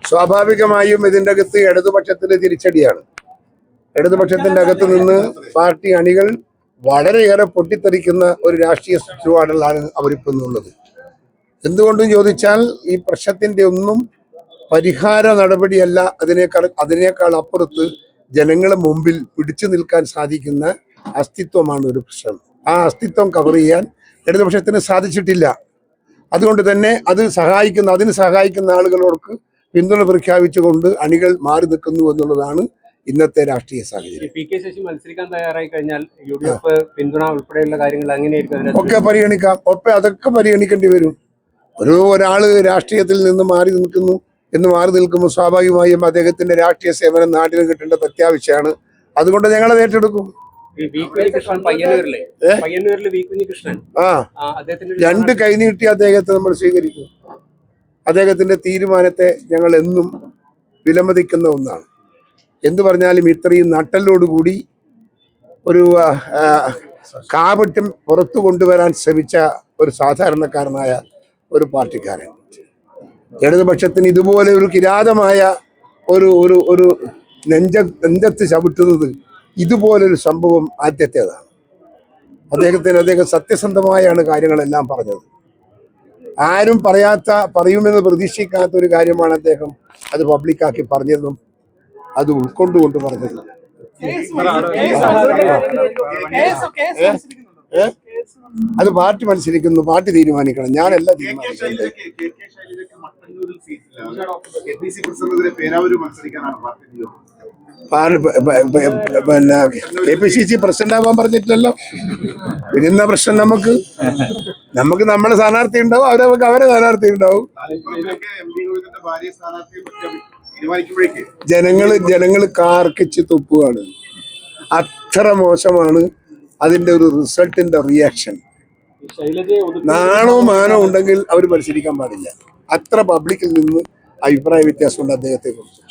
സ്വാഭാവികമായും ഇതിന്റെ അകത്ത് ഇടതുപക്ഷത്തിന്റെ തിരിച്ചടിയാണ്. ഇടതുപക്ഷത്തിന്റെ അകത്ത് നിന്ന് പാർട്ടി അണികൾ വളരെയേറെ പൊട്ടിത്തെറിക്കുന്ന ഒരു രാഷ്ട്രീയ ചുറ്റുപാടിലാണ് അവരിപ്പോൾ നിന്നുള്ളത്. എന്തുകൊണ്ടും ചോദിച്ചാൽ ഈ പ്രശ്നത്തിന്റെ ഒന്നും പരിഹാര നടപടിയല്ല, അതിനേക്കാൾ അപ്പുറത്ത് ജനങ്ങളെ മുമ്പിൽ പിടിച്ചു നിൽക്കാൻ സാധിക്കുന്ന അസ്തിത്വമാണ് ഒരു പ്രശ്നം. ആ അസ്തിത്വം കവർ ചെയ്യാൻ ഇടതുപക്ഷത്തിന് സാധിച്ചിട്ടില്ല. അതുകൊണ്ട് തന്നെ അതിന് സഹായിക്കുന്ന ആളുകളോർക്ക് പിന്തുണ പ്രഖ്യാപിച്ചുകൊണ്ട് അണികൾ മാറി നിൽക്കുന്നു എന്നുള്ളതാണ് ഇന്നത്തെ രാഷ്ട്രീയ സാഹചര്യം. മത്സരിക്കാൻ തയ്യാറായി കഴിഞ്ഞാൽ യുഡിഎഫ് പിന്തുണ ഉൾപ്പെടെയുള്ള കാര്യങ്ങൾ അങ്ങനെയായിരിക്കും ഒക്കെ പരിഗണിക്കാം. അതൊക്കെ പരിഗണിക്കേണ്ടി വരും. ഒരാള് രാഷ്ട്രീയത്തിൽ നിന്ന് മാറി നിൽക്കുമ്പോൾ സ്വാഭാവികമായും അദ്ദേഹത്തിന്റെ രാഷ്ട്രീയ സേവനം നാട്ടിന് കിട്ടേണ്ടത് അത്യാവശ്യമാണ്. അതുകൊണ്ട് ഞങ്ങളത് ഏറ്റെടുക്കും. രണ്ട് കൈനീട്ടി അദ്ദേഹത്തെ നമ്മൾ സ്വീകരിക്കും. അദ്ദേഹത്തിന്റെ തീരുമാനത്തെ ഞങ്ങൾ എന്നും വിലമതിക്കുന്ന ഒന്നാണ്. എന്തു പറഞ്ഞാലും ഇത്രയും നട്ടലോടുകൂടി ഒരു കാപട്യം പുറത്തു കൊണ്ടുവരാൻ ശ്രമിച്ച ഒരു സാധാരണക്കാരനായ ഒരു പാർട്ടിക്കാരൻ ഇടതുപക്ഷത്തിന് ഇതുപോലെ ഒരു കിരാതമായ ഒരു നെഞ്ചത്ത് ചവിട്ടുന്നത് ഇതുപോലൊരു സംഭവം ആദ്യത്തേതാണ്. അദ്ദേഹം സത്യസന്ധമായാണ് കാര്യങ്ങളെല്ലാം പറഞ്ഞത്. ആരും പറയുമെന്ന് പ്രതീക്ഷിക്കാത്ത ഒരു കാര്യമാണ് അദ്ദേഹം അത് പബ്ലിക്കാക്കി പറഞ്ഞതെന്നും അത് ഉൾക്കൊണ്ടുകൊണ്ട് പറഞ്ഞത്. അത് പാർട്ടി മത്സരിക്കുന്നു, പാർട്ടി തീരുമാനിക്കണം. ഞാനല്ല തീരുമാനിക്കുന്നത്. പിന്നെ KPCC പ്രസിഡന്റ് ആവാൻ പറഞ്ഞിട്ടില്ലല്ലോ. വരുന്ന പ്രശ്നം നമുക്ക് നമ്മുടെ സ്ഥാനാർത്ഥി ഉണ്ടാവും, അവരെ സ്ഥാനാർത്ഥി ഉണ്ടാവും. ജനങ്ങള് കാർക്കിച്ച് തുപ്പുകയാണ്. അത്ര മോശമാണ് അതിന്റെ ഒരു റിസൾട്ടിന്റെ റിയാക്ഷൻ. നാണോ മാനോ ഉണ്ടെങ്കിൽ അവർ മത്സരിക്കാൻ പാടില്ല. അത്ര പബ്ലിക്കിൽ നിന്ന് അഭിപ്രായ വ്യത്യാസമുണ്ട് അദ്ദേഹത്തെ കുറിച്ച്.